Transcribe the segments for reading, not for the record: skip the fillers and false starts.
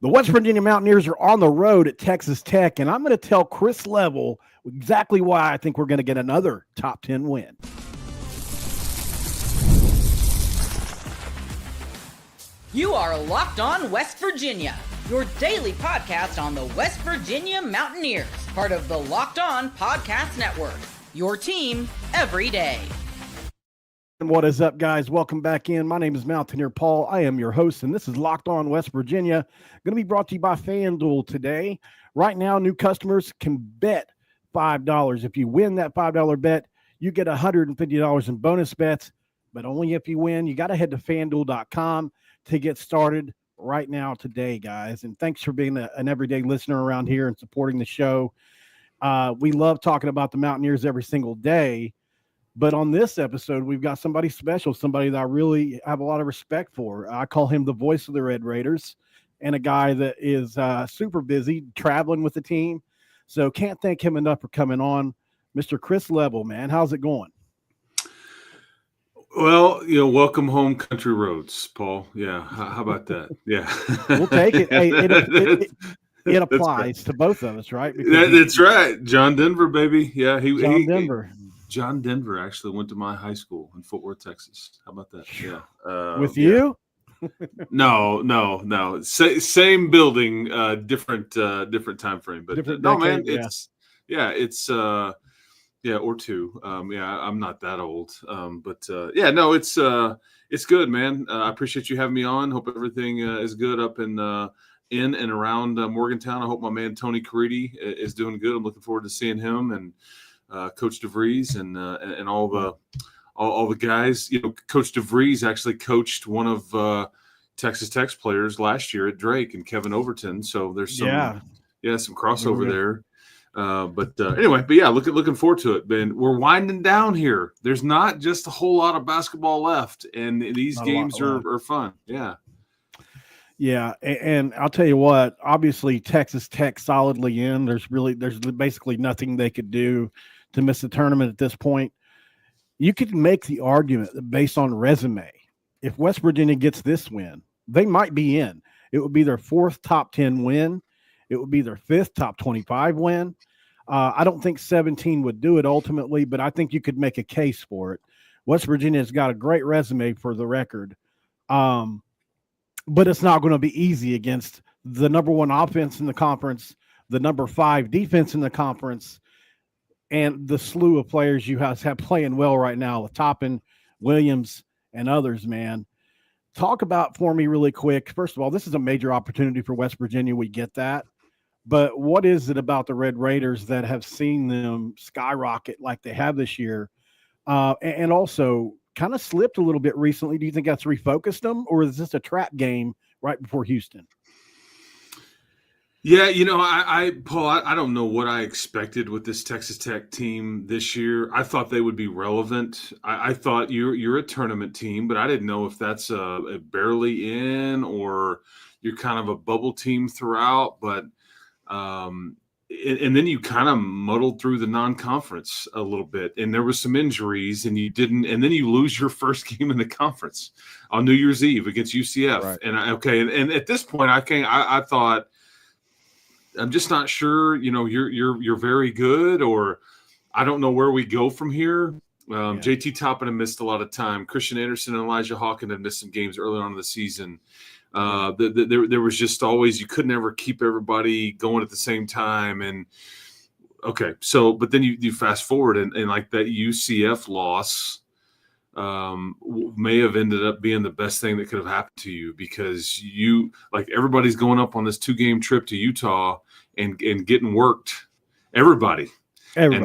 The West Virginia Mountaineers are on the road at Texas Tech, and I'm going to tell Chris Level exactly why I think we're going to get another top 10 win. You are Locked On West Virginia, your daily podcast on the West Virginia Mountaineers, part of the Locked On Podcast Network, your team every day. And what is up, guys? Welcome back in. My name is Mountaineer Paul. I am your host, and this is Locked On West Virginia. Going to be brought to you by FanDuel today. Right now, new customers can bet $5. If you win that $5 bet, you get $150 in bonus bets, but only if you win. You got to head to FanDuel.com to get started right now today, guys. And thanks for being an everyday listener around here and supporting the show. We love talking about the Mountaineers every single day. But on this episode, we've got somebody special, somebody that I really have a lot of respect for. I call him the voice of the Red Raiders, and a guy that is super busy traveling with the team. So can't thank him enough for coming on. Mr. Chris Level, man, how's it going? Well, welcome home country roads, Paul. Yeah, how about that? Yeah. We'll take it. Hey, it applies to both of us, right? That's right. John Denver, baby. Yeah, John Denver. John Denver actually went to my high school in Fort Worth, Texas. How about that? Yeah. With you? No. Same building, different time frame. But different no, decade, man, it's or two. I'm not that old. It's good, man. I appreciate you having me on. Hope everything is good up in and around Morgantown. I hope my man Tony Caridi is doing good. I'm looking forward to seeing him and Coach DeVries and all the guys. Coach DeVries actually coached one of Texas Tech's players last year at Drake, and Kevin Overton. So there's some crossover there. Looking forward to it. Ben, we're winding down here. There's not just a whole lot of basketball left, and these games are fun. Yeah. Yeah, and I'll tell you what, obviously Texas Tech solidly in. There's basically nothing they could do to miss the tournament at this point. You could make the argument that based on resume, if West Virginia gets this win, they might be in. It would be their fourth top 10 win. It would be their fifth top 25 win. I don't think 17 would do it ultimately, but I think you could make a case for it. West Virginia's got a great resume for the record. But it's not going to be easy against the number one offense in the conference, the number 5 defense in the conference, and the slew of players you have playing well right now with Toppin, Williams, and others, man. Talk about for me really quick. First of all, this is a major opportunity for West Virginia. We get that. But what is it about the Red Raiders that have seen them skyrocket like they have this year? And also kind of slipped a little bit recently. Do you think that's refocused them, or is this a trap game right before Houston? Yeah, Paul, I don't know what I expected with this Texas Tech team this year. I thought they would be relevant. I thought you're a tournament team, but I didn't know if that's a barely in or you're kind of a bubble team throughout. But and then you kind of muddled through the non-conference a little bit, and there was some injuries, and you didn't, and then you lose your first game in the conference on New Year's Eve against UCF. Right. And at this point, I thought, I'm just not sure. You're very good, or I don't know where we go from here. JT Toppin had missed a lot of time. Christian Anderson and Elijah Hawkins had missed some games early on in the season. There was just always, you could never keep everybody going at the same time. And but then you fast forward and like that UCF loss may have ended up being the best thing that could have happened to you, because everybody's going up on this 2-game trip to Utah and getting worked. Everybody. And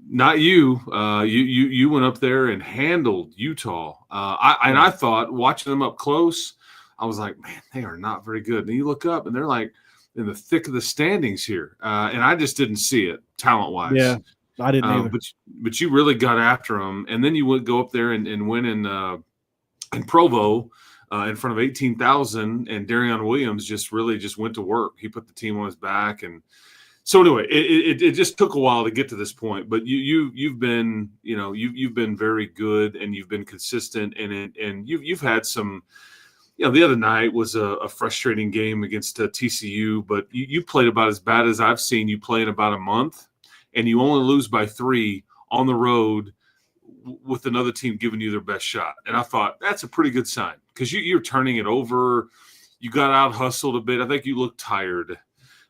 not you. You went up there and handled Utah. I thought, watching them up close, I was like, man, they are not very good. And you look up and they're like in the thick of the standings here. And I just didn't see it talent-wise. Yeah, I didn't either. But you really got after them. And then you would go up there and win in Provo in front of 18,000. And Darion Williams just went to work. He put the team on his back. And so anyway, it just took a while to get to this point. But you've been very good, and you've been consistent, and you've had some the other night was a frustrating game against TCU, but you played about as bad as I've seen you play in about a month, and you only lose by 3 on the road with another team giving you their best shot. And I thought that's a pretty good sign because you're turning it over. You got out hustled a bit. I think you looked tired.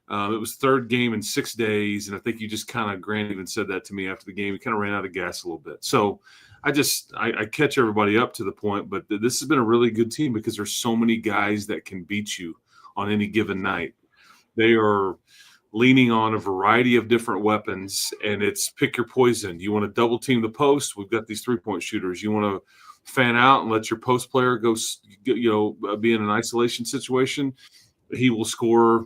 It was third game in 6 days, and I think you just kind of, Grant even said that to me after the game. You kind of ran out of gas a little bit. So I catch everybody up to the point, but this has been a really good team because there's so many guys that can beat you on any given night. They are leaning on a variety of different weapons, and it's pick your poison. You want to double team the post? We've got these 3-point shooters. You want to fan out and let your post player go, be in an isolation situation? He will score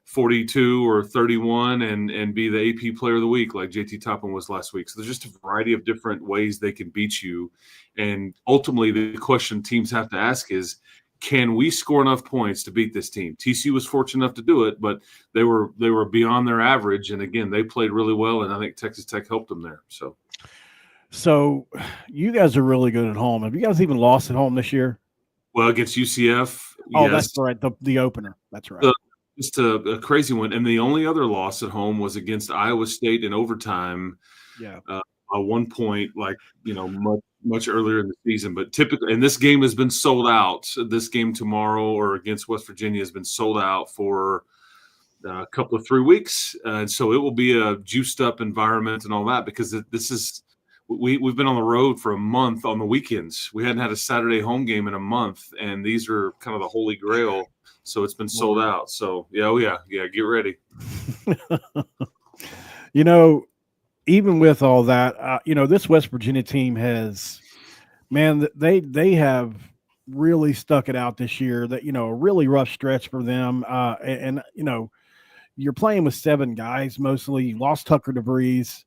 42 or 31 and be the AP player of the week like JT Toppin was last week. So there's just a variety of different ways they can beat you. And ultimately the question teams have to ask is, can we score enough points to beat this team? TCU was fortunate enough to do it, but they were beyond their average. And again, they played really well, and I think Texas Tech helped them there. So you guys are really good at home. Have you guys even lost at home this year? Well, against UCF, oh, yes. That's right. The opener. That's right. Just a crazy one. And the only other loss at home was against Iowa State in overtime. Yeah. At one point, much earlier in the season. But typically, and this game has been sold out. This game tomorrow or against West Virginia has been sold out for a couple of 3 weeks. And so it will be a juiced up environment and all that because this is we've been on the road for a month on the weekends. We hadn't had a Saturday home game in a month, and these are kind of the holy grail. So it's been sold out. So yeah, get ready. Even with all that, this West Virginia team has, man, they have really stuck it out this year. That a really rough stretch for them. And you're playing with 7 guys mostly. You lost Tucker DeVries.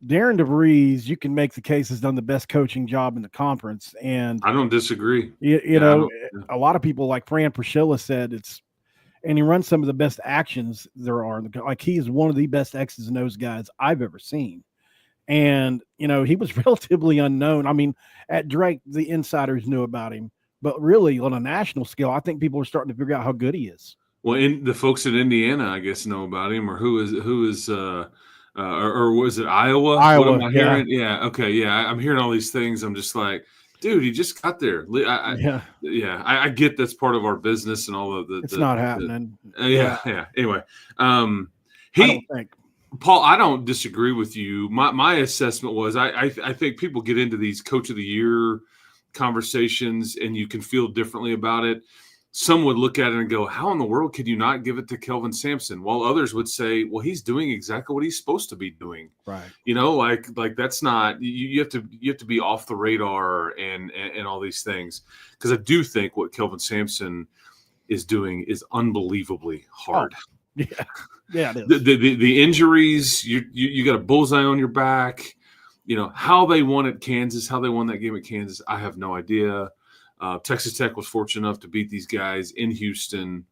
Darren DeVries, you can make the case, has done the best coaching job in the conference. And I don't disagree. A lot of people like Fran Priscilla said and he runs some of the best actions there are. Like he is one of the best X's and O's guys I've ever seen. And, he was relatively unknown. I mean, at Drake, the insiders knew about him, but really on a national scale, I think people are starting to figure out how good he is. Well, the folks at Indiana, I guess, know about him, or who is or was it Iowa? What am I hearing? Yeah. Okay. Yeah. I'm hearing all these things. I'm just like, dude, he just got there. I get that's part of our business and all of the. It's not happening. Yeah. Anyway, I don't think. Paul, I don't disagree with you. My assessment was I think people get into these Coach of the Year conversations and you can feel differently about it. Some would look at it and go, how in the world could you not give it to Kelvin Sampson? While others would say, well, he's doing exactly what he's supposed to be doing. Right. Like that's not, you have to be off the radar and all these things. Because I do think what Kelvin Sampson is doing is unbelievably hard. Oh, yeah, it is. The injuries, you got a bullseye on your back. How they won at Kansas, how they won that game at Kansas, I have no idea. Texas Tech was fortunate enough to beat these guys in Houston.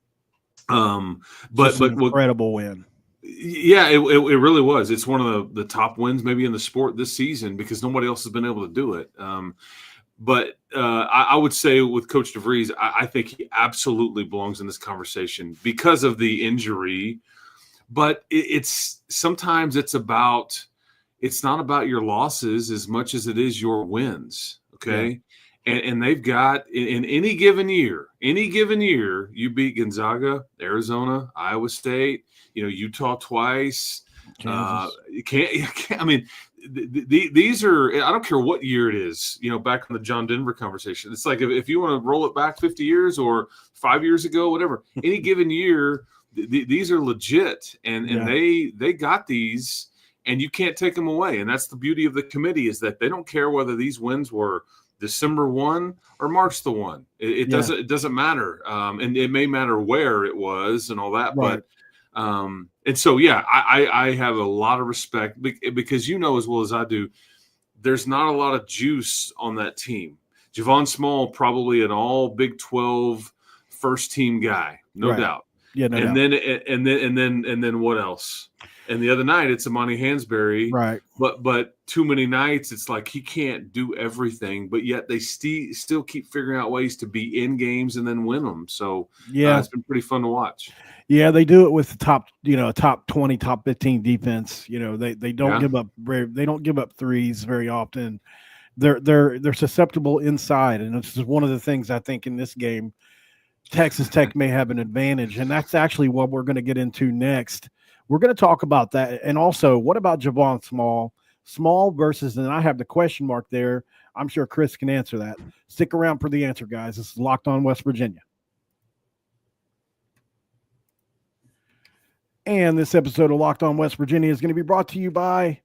But incredible win. Yeah, it really was. It's one of the top wins maybe in the sport this season because nobody else has been able to do it. But I would say with Coach DeVries, I think he absolutely belongs in this conversation because of the injury. But sometimes it's not about your losses as much as it is your wins. Okay. Yeah. And they've got in any given year, you beat Gonzaga, Arizona, Iowa State, Utah twice. You can't. I mean, these are. I don't care what year it is. Back on the John Denver conversation, it's like if you want to roll it back 50 years or 5 years ago, whatever. Any given year, these are legit, and they got these, and you can't take them away. And that's the beauty of the committee is that they don't care whether these wins were December 1 or March the 1. It doesn't matter. And it may matter where it was and all that. Right. But and so, I have a lot of respect because as well as I do, there's not a lot of juice on that team. Javon Small, probably an all Big 12 first team guy, no doubt. Yeah, no doubt. And then what else? And the other night, it's Amani Hansberry. Right. But too many nights, it's like he can't do everything, but yet they still keep figuring out ways to be in games and then win them. So yeah, it's been pretty fun to watch. Yeah, they do it with the top 20, top 15 defense. They don't give up threes very often. They're susceptible inside, and this is one of the things I think in this game Texas Tech may have an advantage, and that's actually what we're going to get into next. We're going to talk about that, and also what about Javon Small versus, and I have the question mark there. I'm sure Chris can answer that. Stick around for the answer, guys. This is Locked On West Virginia. And this episode of Locked On West Virginia is going to be brought to you by,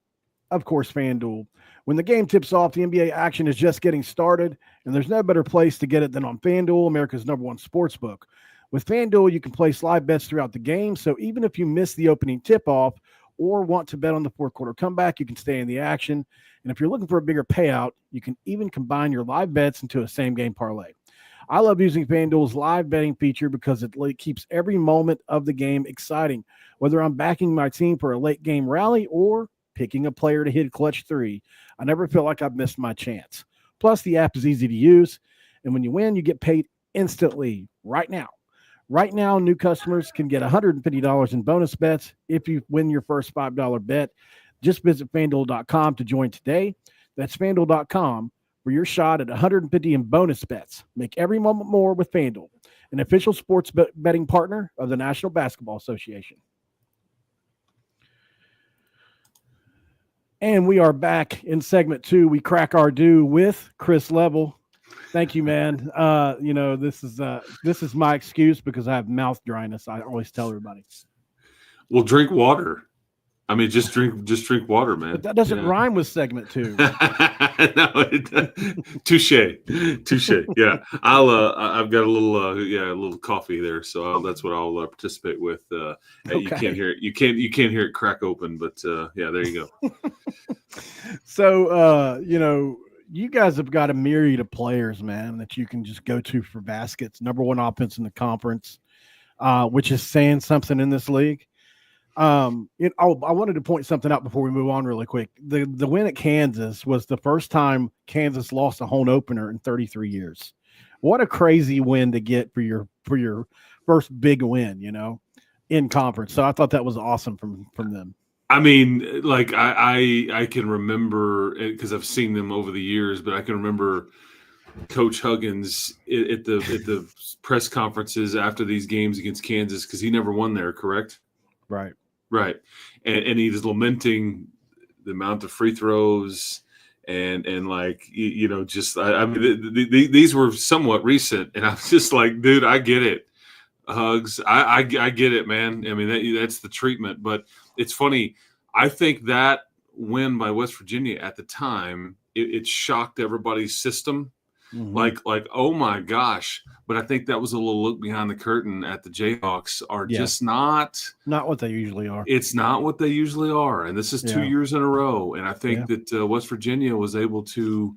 of course, FanDuel. When the game tips off, the NBA action is just getting started, and there's no better place to get it than on FanDuel, America's #1 sportsbook. With FanDuel, you can place live bets throughout the game, so even if you miss the opening tip-off or want to bet on the fourth quarter comeback, you can stay in the action. And if you're looking for a bigger payout, you can even combine your live bets into a same-game parlay. I love using FanDuel's live betting feature because it keeps every moment of the game exciting. Whether I'm backing my team for a late-game rally or picking a player to hit a clutch three, I never feel like I've missed my chance. Plus, the app is easy to use, and when you win, you get paid instantly right now. Right now, new customers can get $150 in bonus bets if you win your first $5 bet. Just visit FanDuel.com to join today. That's FanDuel.com for your shot at $150 in bonus bets. Make every moment more with FanDuel, an official sports betting partner of the National Basketball Association. And we are back in segment 2. We crack our do with Chris Level. Thank you, man. This is my excuse because I have mouth dryness. I always tell everybody. Well, drink water. I mean, just drink water, man. But that doesn't rhyme with segment 2. No, touche. Yeah, I've got a little coffee there, so that's what I'll participate with. Okay. You can't hear it. You can't hear it crack open, but yeah, there you go. So, you guys have got a myriad of players, man, that you can just go to for baskets. #1 offense in the conference, which is saying something in this league. I wanted to point something out before we move on really quick. The win at Kansas was the first time Kansas lost a home opener in 33 years. What a crazy win to get for your first big win, in conference. So I thought that was awesome from them. I mean, like I can remember because I've seen them over the years, but I can remember Coach Huggins at the press conferences after these games against Kansas because he never won there, correct? Right. And he was lamenting the amount of free throws and like, I mean, these were somewhat recent. And I was just like, dude, I get it. Hugs. I get it, man. I mean, that's the treatment. But it's funny. I think that win by West Virginia at the time, it shocked everybody's system. Mm-hmm. Like, oh my gosh. But I think that was a little look behind the curtain at the Jayhawks are just not what they usually are. It's not what they usually are. And this is 2 years in a row. And I think that West Virginia was able to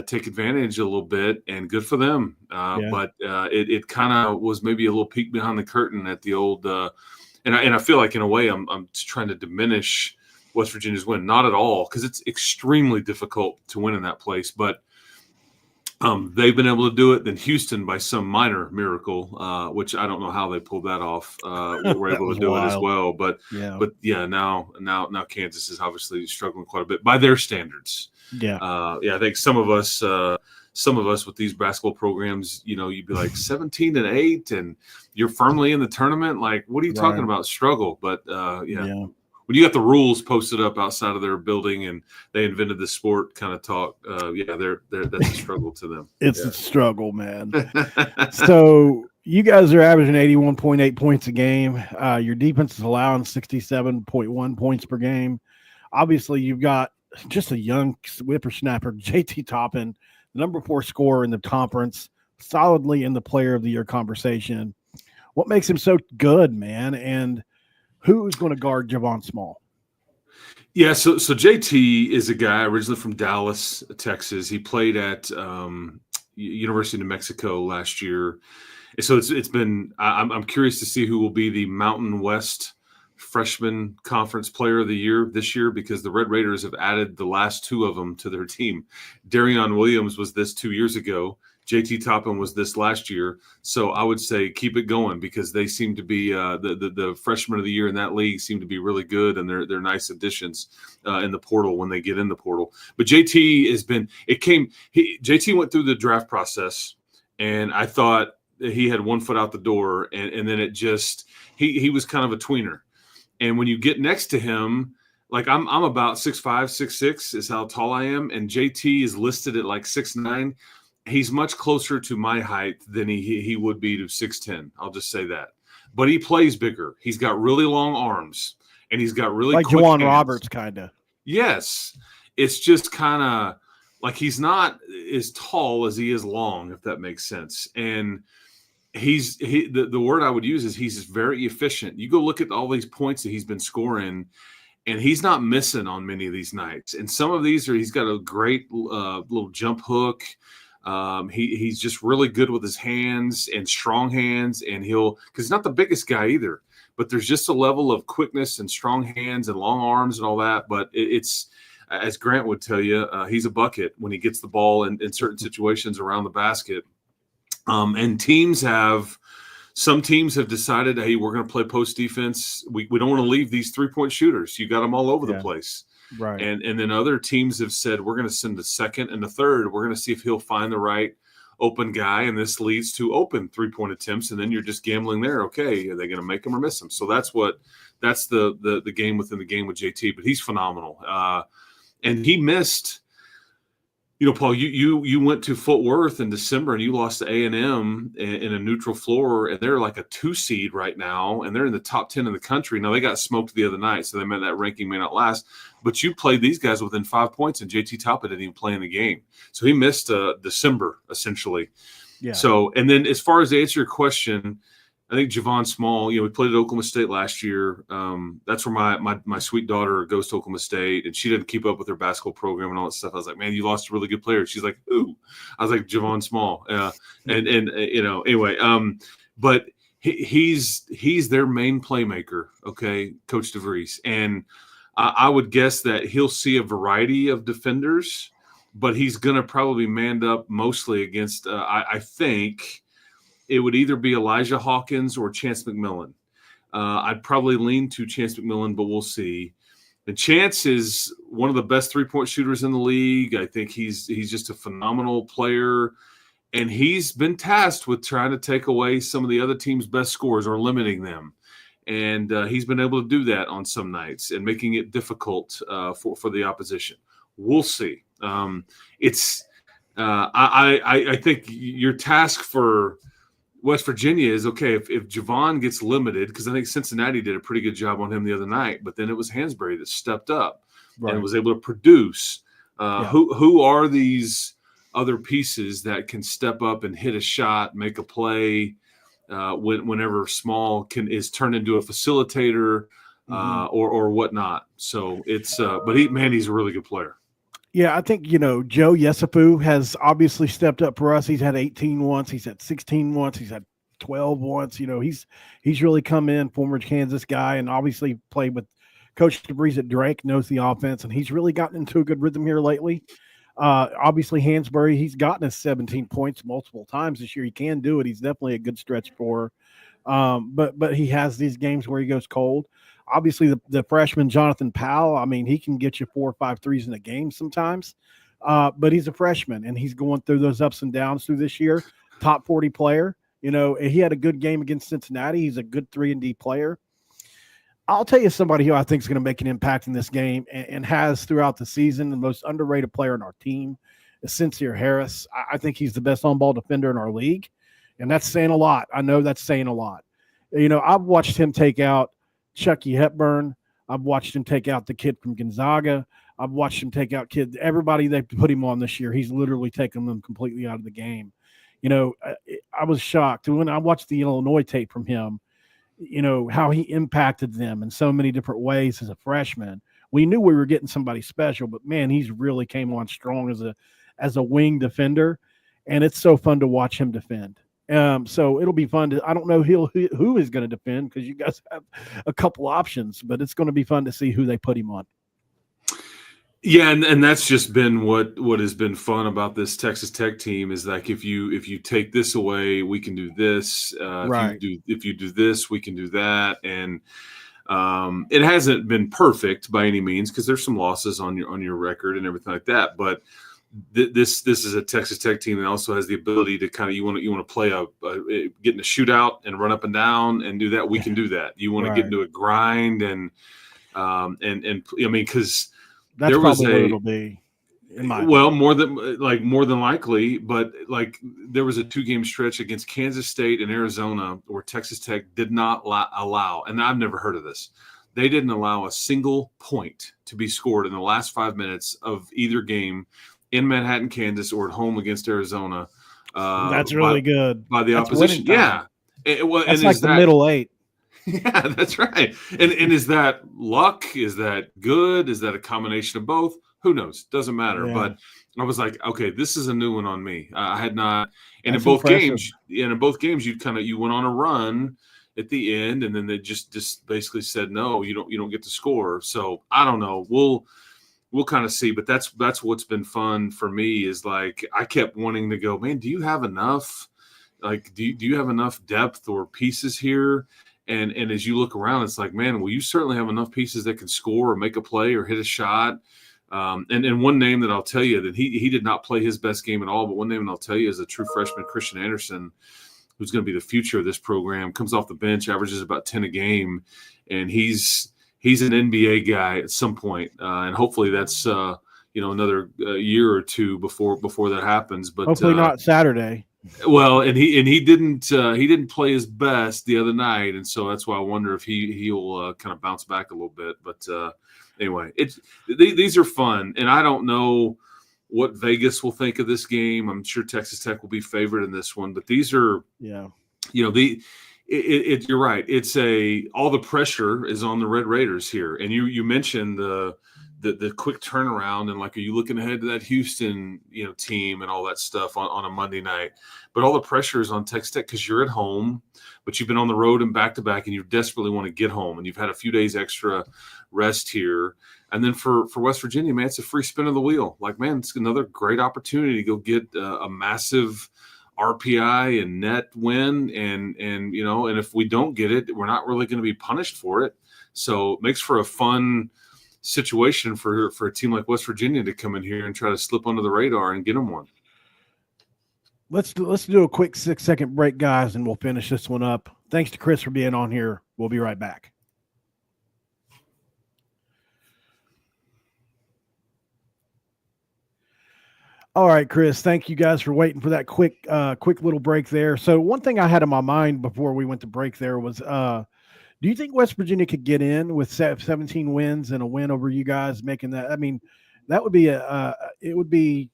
take advantage a little bit, and good for them. But it kind of was maybe a little peek behind the curtain at the old and I feel like in a way I'm trying to diminish West Virginia's win. Not at all, because it's extremely difficult to win in that place. But they've been able to do it. Then Houston, by some minor miracle, which I don't know how they pulled that off, were able to do it as well. But now Kansas is obviously struggling quite a bit by their standards. I think some of us with these basketball programs, you'd be like 17-8, and you're firmly in the tournament. Like, what are you talking about? Struggle, but when you got the rules posted up outside of their building and they invented the sport kind of talk, that's a struggle to them. It's a struggle, man. So you guys are averaging 81.8 points a game. Your defense is allowing 67.1 points per game. Obviously, you've got just a young whippersnapper, JT Toppin, the #4 scorer in the conference, solidly in the player of the year conversation. What makes him so good, man? And who's going to guard Javon Small? Yeah, so JT is a guy originally from Dallas, Texas. He played at University of New Mexico last year. So it's been I'm curious to see who will be the Mountain West freshman conference player of the year this year because the Red Raiders have added the last two of them to their team. Darion Williams was this 2 years ago. JT Toppin was this last year. So I would say keep it going because they seem to be the freshman of the year in that league seem to be really good, and they're nice additions in the portal when they get in the portal. But JT JT went through the draft process, and I thought he had 1 foot out the door, and then it just he was kind of a tweener. And when you get next to him, like I'm about 6'5", 6'6" is how tall I am, and JT is listed at like 6'9". He's much closer to my height than he would be to 6'10". I'll just say that. But he plays bigger. He's got really long arms, and he's got really like quick Juwan hands. Roberts, kind of. Yes, it's just kind of like he's not as tall as he is long, if that makes sense. And the word I would use is he's very efficient. You go look at all these points that he's been scoring, and he's not missing on many of these nights. And some of these he's got a great little jump hook. He's just really good with his hands and strong hands, and because he's not the biggest guy either, but there's just a level of quickness and strong hands and long arms and all that. But it's, as Grant would tell you, he's a bucket when he gets the ball in certain situations around the basket. And some teams have decided, hey, we're going to play post defense. We don't want to leave these 3-point shooters. You got them all over the place. Right. And then other teams have said, we're going to send a second and a third. We're going to see if he'll find the right open guy, and this leads to open 3-point attempts, and then you're just gambling there. Okay, are they going to make him or miss him? So that's the game within the game with JT, but he's phenomenal. And he missed, Paul, you went to Fort Worth in December, and you lost to A&M in a neutral floor, and they're like a 2 seed right now, and they're in the top 10 in the country. Now, they got smoked the other night, so that ranking may not last. But you played these guys within 5 points, and JT Toppin didn't even play in the game. So he missed December, essentially. Yeah. So, and then as far as to answer your question, I think Javon Small, we played at Oklahoma State last year. That's where my sweet daughter goes to Oklahoma State, and she didn't keep up with her basketball program and all that stuff. I was like, man, you lost a really good player. She's like, who? I was like, Javon Small. Anyway, but he's their main playmaker, okay, Coach DeVries. And I would guess that he'll see a variety of defenders, but he's going to probably manned up mostly against, I think, it would either be Elijah Hawkins or Chance McMillan. I'd probably lean to Chance McMillan, but we'll see. And Chance is one of the best 3-point shooters in the league. I think he's just a phenomenal player, and he's been tasked with trying to take away some of the other team's best scores or limiting them. And he's been able to do that on some nights and making it difficult for the opposition. We'll see. I think your task for West Virginia is, okay, if Javon gets limited, because I think Cincinnati did a pretty good job on him the other night, but then it was Hansberry that stepped up and was able to produce. Who are these other pieces that can step up and hit a shot, make a play, whenever Small is turned into a facilitator or whatnot. So it's but he's a really good player. Yeah, I think, Joe Yesufu has obviously stepped up for us. He's had 18 once. He's had 16 once. He's had 12 once. He's really come in, former Kansas guy, and obviously played with Coach DeVries at Drake, knows the offense, and he's really gotten into a good rhythm here lately. Obviously, Hansberry, he's gotten us 17 points multiple times this year. He can do it. He's definitely a good stretch for. But he has these games where he goes cold. Obviously, the freshman Jonathan Powell, I mean, he can get you 4 or 5 threes in a game sometimes. But he's a freshman, and he's going through those ups and downs through this year. Top 40 player. He had a good game against Cincinnati. He's a good 3-and-D player. I'll tell you somebody who I think is going to make an impact in this game and has throughout the season. The most underrated player on our team is Sincere Harris. I think he's the best on-ball defender in our league, and that's saying a lot. I know that's saying a lot. I've watched him take out Chucky Hepburn. I've watched him take out the kid from Gonzaga. I've watched him take out everybody they put him on this year. He's literally taken them completely out of the game. I was shocked when I watched the Illinois tape from him, how he impacted them in so many different ways as a freshman. We knew we were getting somebody special, but man, he's really came on strong as a wing defender. And it's so fun to watch him defend. So it'll be fun I don't know who is going to defend because you guys have a couple options, but it's going to be fun to see who they put him on. Yeah, and that's just been what has been fun about this Texas Tech team is like if you take this away, we can do this. Right. If you do this, we can do that. And it hasn't been perfect by any means because there's some losses on your record and everything like that. But this is a Texas Tech team that also has the ability to kind of you want to play get in a shootout and run up and down and do that. We can do that. You want to get into a grind and I mean because. That's there was probably what it'll be. More than likely, but like there was a 2-game stretch against Kansas State and Arizona where Texas Tech did not allow, and I've never heard of this. They didn't allow a single point to be scored in the last 5 minutes of either game in Manhattan, Kansas, or at home against Arizona. That's really good by the opposition. Yeah, that's like the middle 8. Yeah, that's right. And is that luck? Is that good? Is that a combination of both? Who knows? Doesn't matter. Yeah. But I was like, okay, this is a new one on me. I had not. And in both games, you went on a run at the end, and then they just basically said no, you don't get to score. So I don't know. We'll kind of see. But that's what's been fun for me is like I kept wanting to go, man. Do you have enough? Like, do you have enough depth or pieces here? And as you look around, it's like, man, well, you certainly have enough pieces that can score or make a play or hit a shot. And one name that I'll tell you that he did not play his best game at all, but one name that I'll tell you is a true freshman, Christian Anderson, who's going to be the future of this program. Comes off the bench, averages about 10 a game, and he's an NBA guy at some point. And hopefully that's another year or two before that happens. But hopefully not Saturday. Well, and he didn't play his best the other night, and so that's why I wonder if he'll kind of bounce back a little bit. But anyway, these are fun, and I don't know what Vegas will think of this game. I'm sure Texas Tech will be favored in this one, but these are you're right. It's all the pressure is on the Red Raiders here, and you mentioned the quick turnaround and like, are you looking ahead to that Houston, team and all that stuff on a Monday night? But all the pressure is on Texas Tech because you're at home, but you've been on the road and back to back, and you desperately want to get home, and you've had a few days extra rest here. And then for West Virginia, man, it's a free spin of the wheel. Like, man, it's another great opportunity to go get a massive RPI and net win, and if we don't get it, we're not really going to be punished for it. So it makes for a fun situation for a team like West Virginia to come in here and try to slip under the radar and get them one. Let's do a quick 6-second break, guys, and we'll finish this one up. Thanks to Chris for being on here. We'll be right back. All right, Chris, thank you guys for waiting for that quick little break there. So one thing I had in my mind before we went to break there was do you think West Virginia could get in with 17 wins and a win over you guys, making that? I mean, that would be it would be.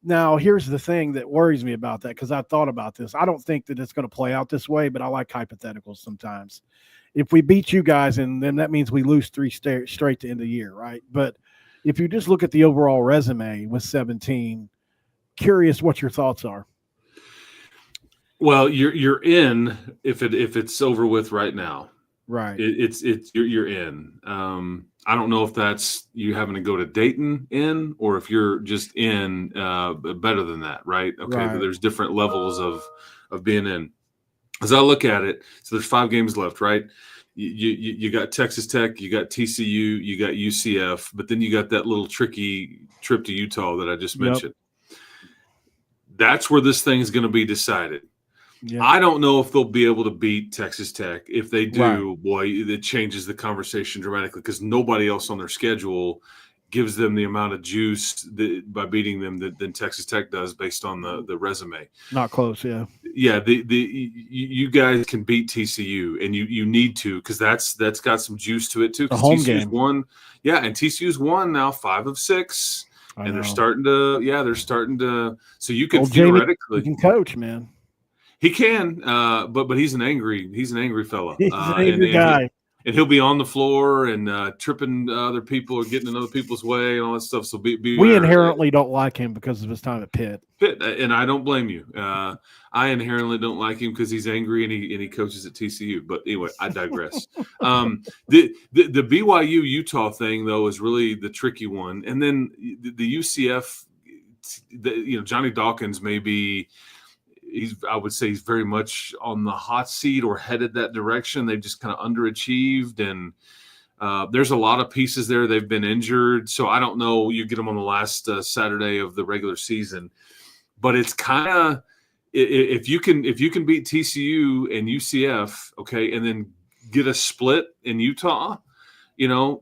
Now, here's the thing that worries me about that, because I thought about this. I don't think that it's going to play out this way, but I like hypotheticals sometimes. If we beat you guys, and then that means we lose 3 straight to end of the year, right? But if you just look at the overall resume with 17, curious what your thoughts are. Well, you're in if it's over with right now. Right. You're in. I don't know if that's you having to go to Dayton in, or if you're just in better than that, right? Okay, right. There's different levels of being in. As I look at it, so there's 5 games left, right? You got Texas Tech, you got TCU, you got UCF, but then you got that little tricky trip to Utah that I just mentioned. That's where this thing is going to be decided. Yeah. I don't know if they'll be able to beat Texas Tech. If they do, boy, it changes the conversation dramatically, because nobody else on their schedule gives them the amount of juice by beating them than Texas Tech does based on the resume. Not close, yeah. Yeah, you guys can beat TCU, and you need to, because that's got some juice to it too. The home TCU's game. won, and TCU's won now 5 of 6, and they're starting to. So you can theoretically Jamie, you can coach, man. He can, but he's an angry fella. He's an angry guy. and he'll be on the floor and tripping other people or getting in other people's way and all that stuff. So be we inherently don't like him because of his time at Pitt. And I don't blame you. I inherently don't like him because he's angry and he coaches at TCU. But anyway, I digress. The BYU Utah thing though is really the tricky one, and then the UCF. Johnny Dawkins may be. I would say he's very much on the hot seat or headed that direction. They've just kind of underachieved, and there's a lot of pieces there. They've been injured, so I don't know. You get them on the last Saturday of the regular season, but it's kind of if you can beat TCU and UCF, okay, and then get a split in Utah,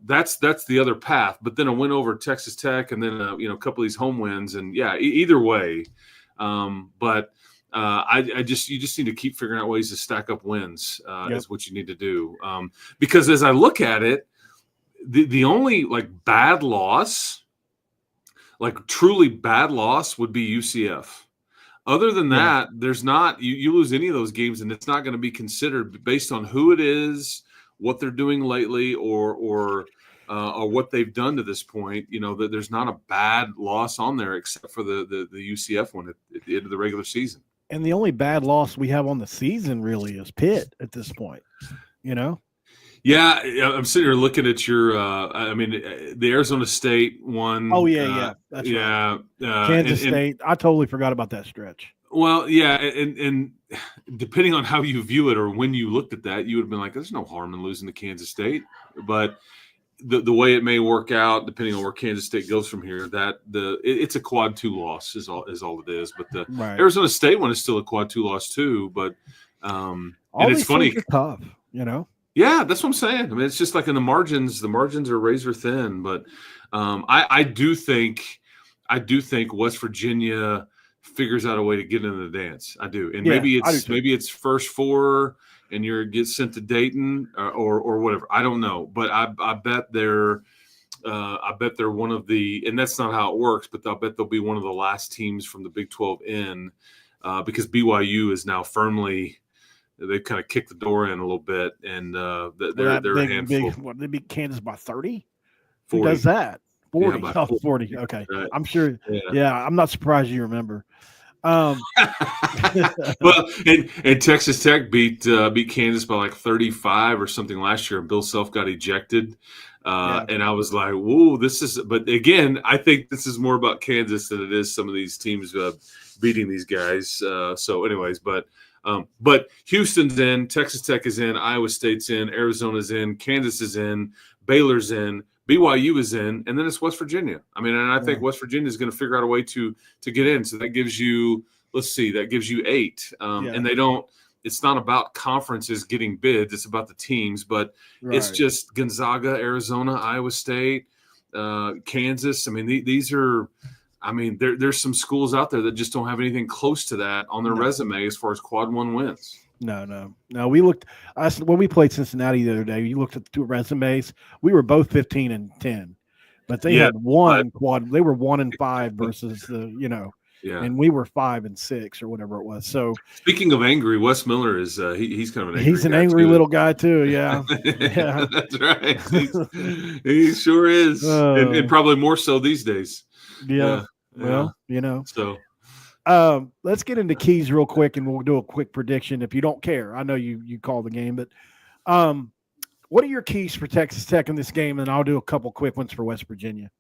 that's the other path. But then a win over Texas Tech, and then a couple of these home wins, and either way, but. You just need to keep figuring out ways to stack up wins. Is what you need to do. Because as I look at it, the only bad loss, truly bad loss, would be UCF. Other than that, there's not. You lose any of those games, and it's not going to be considered based on who it is, what they're doing lately, or what they've done to this point. That there's not a bad loss on there except for the UCF one at the end of the regular season. And the only bad loss we have on the season really is Pitt at this point, Yeah, I'm sitting here looking at your. The Arizona State one. Oh yeah, that's right. Kansas State. I totally forgot about that stretch. Well, yeah, and depending on how you view it or when you looked at that, you would have been like, "There's no harm in losing to Kansas State," but. The way it may work out, depending on where Kansas State goes from here, it's a quad 2 loss is all it is. But the Arizona State one is still a quad 2 loss too. But and it's funny, tough, Yeah, that's what I'm saying. I mean, it's just like in the margins are razor thin. But I do think West Virginia figures out a way to get into the dance. I do, and maybe it's first 4. And you get sent to Dayton or whatever. I don't know, but I bet they're one of the, and that's not how it works. But I bet they'll be one of the last teams from the Big 12 in, because BYU is now firmly. They've kind of kicked the door in a little bit, and they're a handful. They beat Kansas by 30. 40. Who does that? 40. Yeah, 40. Okay, right. I'm sure. Yeah, I'm not surprised you remember. Well, and Texas Tech beat Kansas by 35 or something last year, and Bill Self got ejected. And I was like, "Whoa, this is." But again, I think this is more about Kansas than it is some of these teams beating these guys. So, anyways, but Houston's in, Texas Tech is in, Iowa State's in, Arizona's in, Kansas is in, Baylor's in. BYU is in, and then it's West Virginia. I mean, and I think West Virginia is going to figure out a way to get in. So that gives you, that gives you 8. And they don't. It's not about conferences getting bids; it's about the teams. But it's just Gonzaga, Arizona, Iowa State, Kansas. I mean, these are. I mean, there's some schools out there that just don't have anything close to that on their resume as far as quad 1 wins. No. We looked when we played Cincinnati the other day. You looked at the 2 resumes. We were both 15-10, but they had one quad. They were 1-5 versus the and we were 5-6 or whatever it was. So speaking of angry, Wes Miller is he's kind of an angry he's an angry little guy too. Yeah, yeah, that's right. He sure is, and probably more so these days. Yeah. Well, so. Let's get into keys real quick, and we'll do a quick prediction if you don't care. I know you call the game, but what are your keys for Texas Tech in this game? And I'll do a couple quick ones for West Virginia.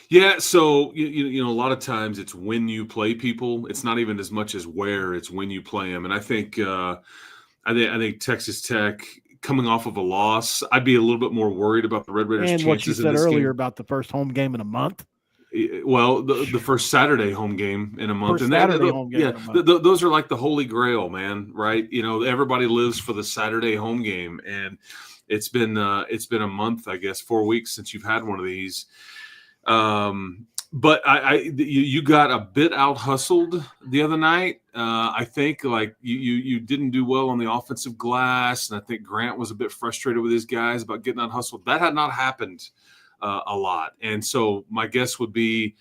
Yeah, so a lot of times it's when you play people. It's not even as much as where; it's when you play them. And I think Texas Tech coming off of a loss, I'd be a little bit more worried about the Red Raiders' chances. And what you said earlier about the first home game in a month. Well, the first Saturday home game in a month, those are like the holy grail, man. Right? Everybody lives for the Saturday home game, and it's been a month, I guess, 4 weeks since you've had one of these. But you got a bit out hustled the other night. I think you didn't do well on the offensive glass, and I think Grant was a bit frustrated with his guys about getting out hustled. That had not happened a lot, and so my guess would be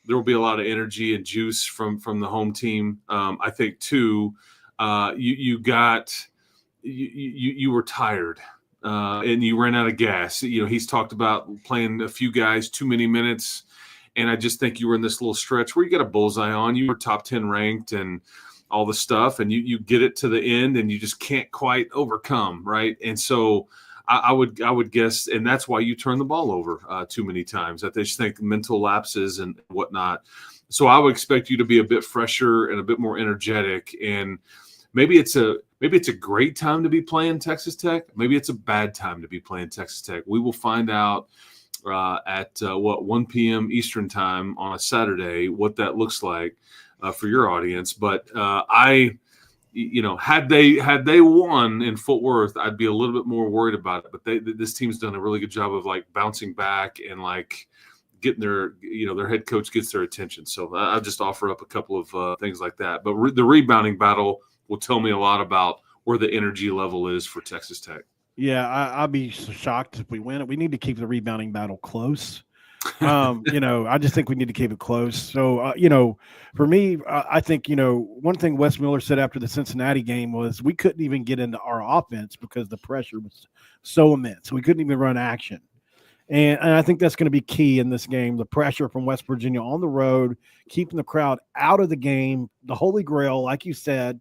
there will be a lot of energy and juice from the home team. I think too, you were tired. and you ran out of gas. He's talked about playing a few guys too many minutes, and I just think you were in this little stretch where you got a bullseye on. You were top 10 ranked and all the stuff, and you get it to the end, and you just can't quite overcome, right? And so I would guess, and that's why you turn the ball over too many times. I just think mental lapses and whatnot. So I would expect you to be a bit fresher and a bit more energetic, and maybe it's a great time to be playing Texas Tech. Maybe it's a bad time to be playing Texas Tech. We will find out at 1 p.m. Eastern time on a Saturday what that looks like for your audience. But had they won in Fort Worth, I'd be a little bit more worried about it. But this team's done a really good job of like bouncing back and like getting their head coach gets their attention. So I'll just offer up a couple of things like that. But the rebounding battle will tell me a lot about where the energy level is for Texas Tech. Yeah, I'll be shocked if we win it. We need to keep the rebounding battle close. I just think we need to keep it close. So, for me, I think, one thing Wes Miller said after the Cincinnati game was we couldn't even get into our offense because the pressure was so immense. We couldn't even run action. And I think that's going to be key in this game, the pressure from West Virginia on the road, keeping the crowd out of the game, the Holy Grail, like you said.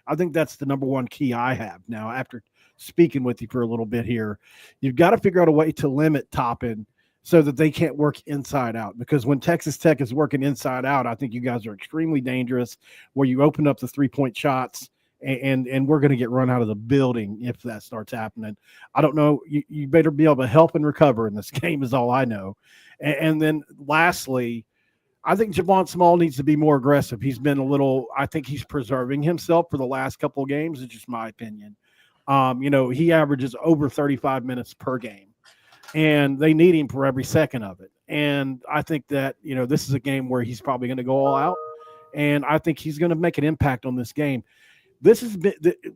I think that's the number one key I have now after speaking with you for a little bit here. You've got to figure out a way to limit Toppin so that they can't work inside out, because when Texas Tech is working inside out, I think you guys are extremely dangerous where you open up the 3-point shots and we're going to get run out of the building if that starts happening. I don't know. You better be able to help and recover in this game is all I know. And then lastly, I think Javon Small needs to be more aggressive. He's been I think he's preserving himself for the last couple of games. It's just my opinion. He averages over 35 minutes per game, and they need him for every second of it. And I think that, this is a game where he's probably going to go all out, and I think he's going to make an impact on this game. This is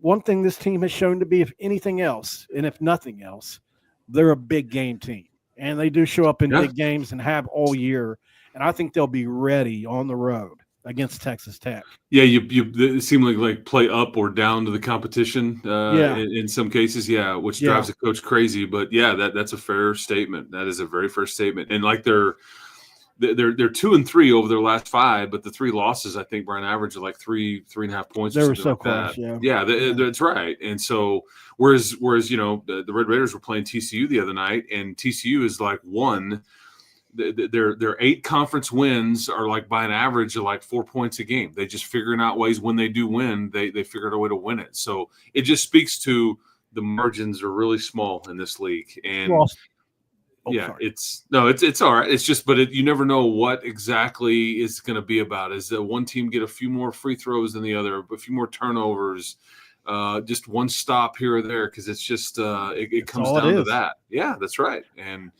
one thing this team has shown to be, if anything else, and if nothing else, they're a big game team, and they do show up in big games and have all year. And I think they'll be ready on the road against Texas Tech. Yeah, you seem like play up or down to the competition in some cases, which drives the coach crazy. But that's a fair statement. That is a very fair statement. And like they're 2-3 over their last 5, but the 3 losses I think were on average of like 3.5 points. They were so like close. That. That's right. And so whereas the Red Raiders were playing TCU the other night, and TCU is like their 8 conference wins are like by an average of like 4 points a game. They just figuring out ways when they do win, they figure out a way to win it. So it just speaks to the margins are really small in this league. And it's all right. It's just, but you never know what exactly is going to be about. Is that one team get a few more free throws than the other, a few more turnovers, just one stop here or there, because it's just it comes down to that. Yeah, that's right. And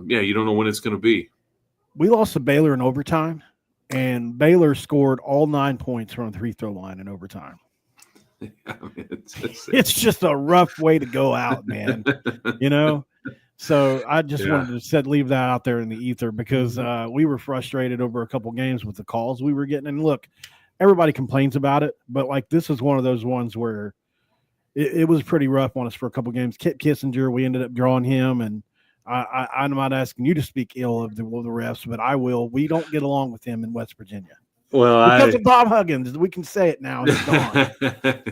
you don't know when it's going to be. We lost to Baylor in overtime, and Baylor scored all 9 points from the free throw line in overtime. It's just a rough way to go out, man. So I just wanted to leave that out there in the ether, because we were frustrated over a couple games with the calls we were getting. And look, everybody complains about it, but like this is one of those ones where it was pretty rough on us for a couple games. Kip Kissinger, we ended up drawing him, and I'm not asking you to speak ill of the refs, but I will. We don't get along with him in West Virginia. Well, because of Bob Huggins, we can say it now.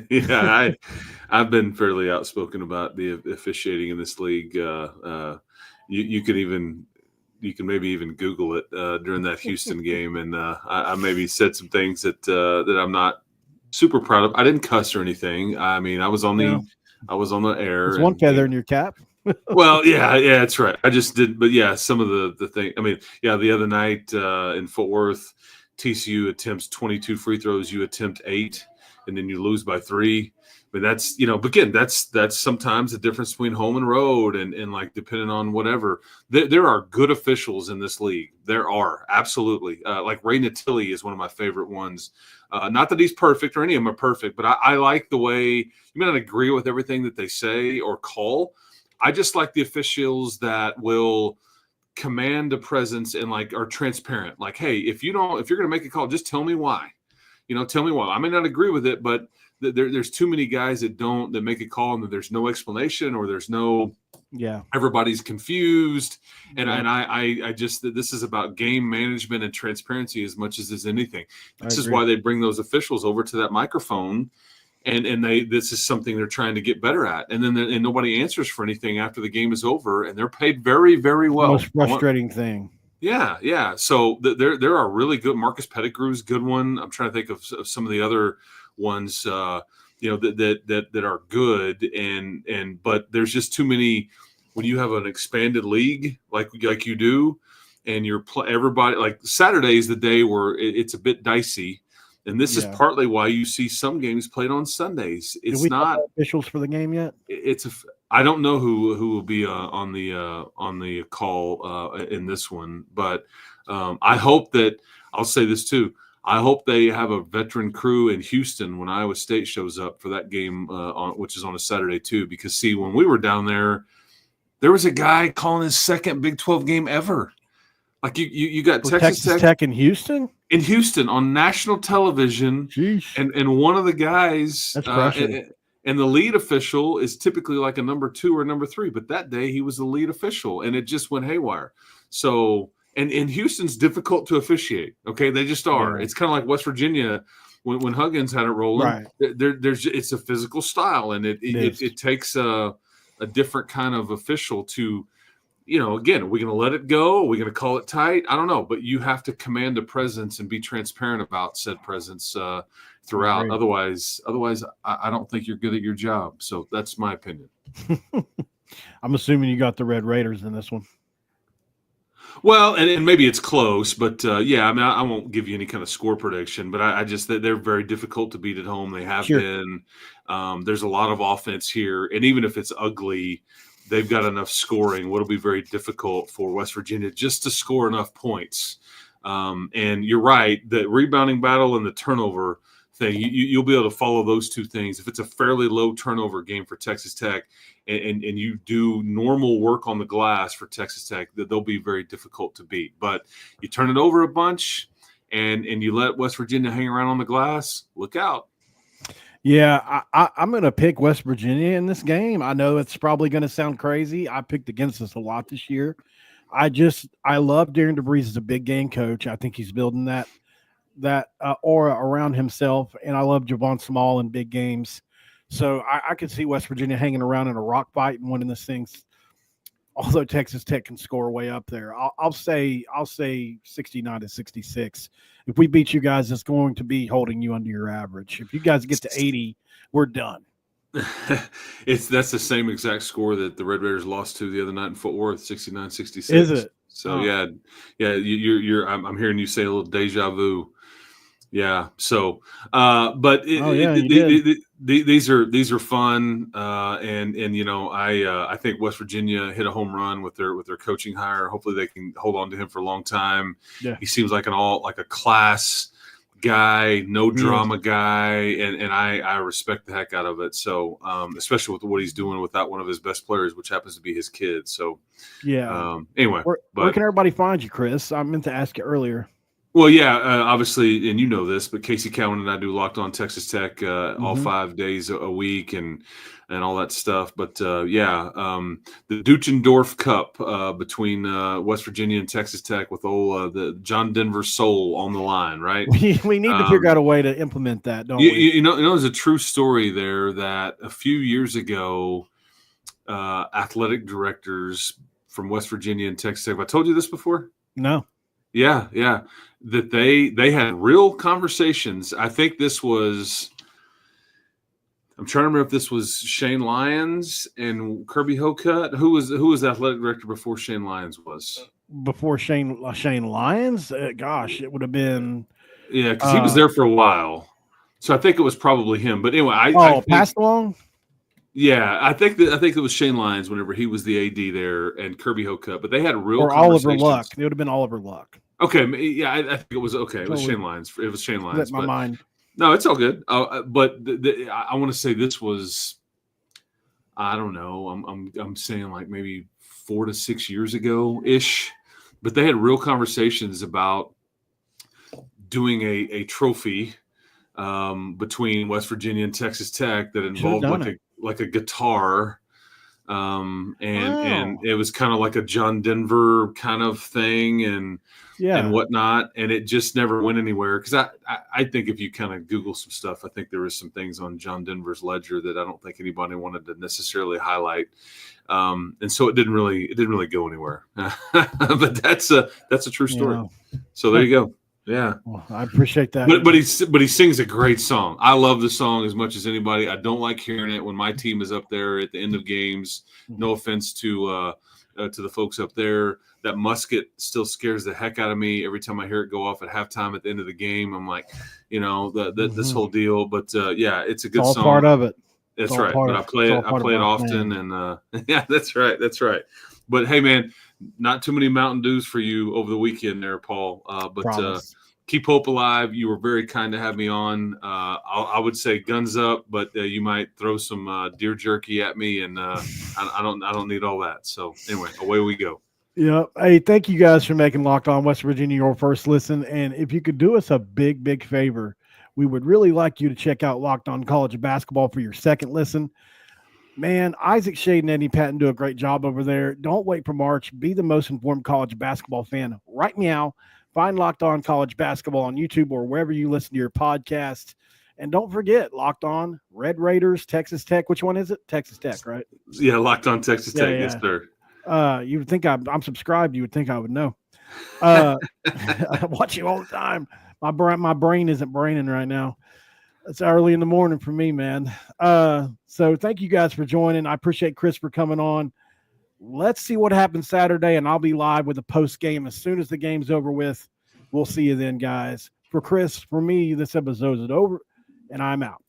He's gone. I've been fairly outspoken about the officiating in this league. You can maybe even Google it during that Houston game, and I maybe said some things that I'm not super proud of. I didn't cuss or anything. I mean, I was on the air. There's one feather in your cap. Well, yeah, that's right. I just did, but some of the thing. I mean, the other night in Fort Worth, TCU attempts 22 free throws, you attempt 8, and then you lose by 3. I mean, that's but again, that's sometimes the difference between home and road, and like depending on whatever. There are good officials in this league. There are, absolutely. Like Ray Natili is one of my favorite ones. Not that he's perfect or any of them are perfect, but I like the way, you may not agree with everything that they say or call. I just like the officials that will command a presence and like are transparent. Like, hey, if you're going to make a call, just tell me why. Tell me why. I may not agree with it, but there's too many guys that make a call and that there's no explanation or there's no everybody's confused. And I just this is about game management and transparency as much as is anything. This is why they bring those officials over to that microphone. And this is something they're trying to get better at. And then and nobody answers for anything after the game is over, and they're paid very, very well. Most frustrating thing. Yeah. So there are really good. Marcus Pettigrew's good one. I'm trying to think of some of the other ones, that are good. But there's just too many when you have an expanded league like you do, and everybody like Saturday is the day where it's a bit dicey. And this is partly why you see some games played on Sundays. It's not officials for the game yet. I don't know who will be on the call in this one, but I hope that I'll say this too. I hope they have a veteran crew in Houston when Iowa State shows up for that game, which is on a Saturday too. Because when we were down there was a guy calling his second Big 12 game ever. Like you got Texas Tech in Houston. In Houston on national television. Jeez. And one of the guys and the lead official is typically like a number 2 or number 3, but that day he was the lead official and it just went haywire. So and Houston's difficult to officiate. Okay, they just are. Yeah. It's kind of like West Virginia when Huggins had it rolling. Right. It's a physical style, and it takes a different kind of official to. Again, are we going to let it go? Are we going to call it tight? I don't know, but you have to command a presence and be transparent about said presence throughout. Otherwise, I don't think you're good at your job. So that's my opinion. I'm assuming you got the Red Raiders in this one. Well, and maybe it's close, but I won't give you any kind of score prediction, but I just that they're very difficult to beat at home. They have been. There's a lot of offense here, and even if it's ugly, they've got enough scoring. What'll be very difficult for West Virginia just to score enough points. And you're right, the rebounding battle and the turnover thing, you'll be able to follow those two things. If it's a fairly low turnover game for Texas Tech and you do normal work on the glass for Texas Tech, they'll be very difficult to beat. But you turn it over a bunch and you let West Virginia hang around on the glass, look out. Yeah, I'm going to pick West Virginia in this game. I know it's probably going to sound crazy. I picked against us a lot this year. I love Darren DeVries as a big game coach. I think he's building that aura around himself, and I love Javon Small in big games. So I could see West Virginia hanging around in a rock fight and winning this thing. Although Texas Tech can score way up there, I'll say 69-66. If we beat you guys, it's going to be holding you under your average. If you guys get to 80, we're done. That's the same exact score that the Red Raiders lost to the other night in Fort Worth, 69-66. Is it? So you're. I'm hearing you say a little deja vu. Yeah. So, but these are fun, and I think West Virginia hit a home run with their coaching hire. Hopefully, they can hold on to him for a long time. Yeah. He seems like a class guy, no drama guy, and I respect the heck out of it. So, especially with what he's doing without one of his best players, which happens to be his kid. So, anyway, where can everybody find you, Chris? I meant to ask you earlier. Well, obviously, and you know this, but Casey Cowan and I do Locked On Texas Tech all 5 days a week and all that stuff. But the Deutschendorf Cup between West Virginia and Texas Tech with the John Denver Soul on the line, right? We need to figure out a way to implement that, don't we? You know, there's a true story there that a few years ago, athletic directors from West Virginia and Texas Tech. Have I told you this before? No. Yeah. That they had real conversations. I think this was – I'm trying to remember if this was Shane Lyons and Kirby Hocutt. Who was the athletic director before Shane Lyons was? Before Shane Lyons? Gosh, it would have been – yeah, because he was there for a while. So I think it was probably him. But anyway, I think, passed along? Yeah, I think it was Shane Lyons whenever he was the AD there and Kirby Hocutt. But they had real conversations. Oliver Luck. It would have been Oliver Luck. Okay, yeah, I think it was okay. It was Shane Lyons. It was Shane Lyons. My mind. No, it's all good. But I want to say this was, I don't know. I'm saying like maybe 4 to 6 years ago ish. But they had real conversations about doing a trophy between West Virginia and Texas Tech that involved like a guitar. And it was kind of like a John Denver kind of thing and whatnot. And it just never went anywhere. Cause I think if you kind of Google some stuff, I think there was some things on John Denver's ledger that I don't think anybody wanted to necessarily highlight. And so it didn't really go anywhere, but that's a true story. Yeah. So there you go. Yeah, well, I appreciate that. But he sings a great song. I love the song as much as anybody. I don't like hearing it when my team is up there at the end of games. No offense to the folks up there. That musket still scares the heck out of me every time I hear it go off at halftime at the end of the game. I'm like, this whole deal. But yeah, it's a good song. Part of it. That's right. But I play it often, and yeah, that's right. But hey, man, not too many Mountain Dews for you over the weekend there, Paul. But keep hope alive. You were very kind to have me on. I would say guns up, but you might throw some deer jerky at me, and I don't need all that. So anyway, away we go. Yeah. Hey, thank you guys for making Locked On West Virginia your first listen. And if you could do us a big favor, we would really like you to check out Locked On College Basketball for your second listen. Man, Isaac Shade and Eddie Patton do a great job over there. Don't wait for March. Be the most informed college basketball fan right now. Find Locked On College Basketball on YouTube or wherever you listen to your podcast. And don't forget, Locked On Red Raiders, Texas Tech. Which one is it? Texas Tech, right? Yeah, Locked On Texas Tech. Yes, sir. You would think I'm subscribed. You would think I would know. I watch you all the time. My brain isn't braining right now. It's early in the morning for me, man. So thank you guys for joining. I appreciate Chris for coming on. Let's see what happens Saturday, and I'll be live with a post game as soon as the game's over with. We'll see you then, guys. For Chris, for me, this episode is over, and I'm out.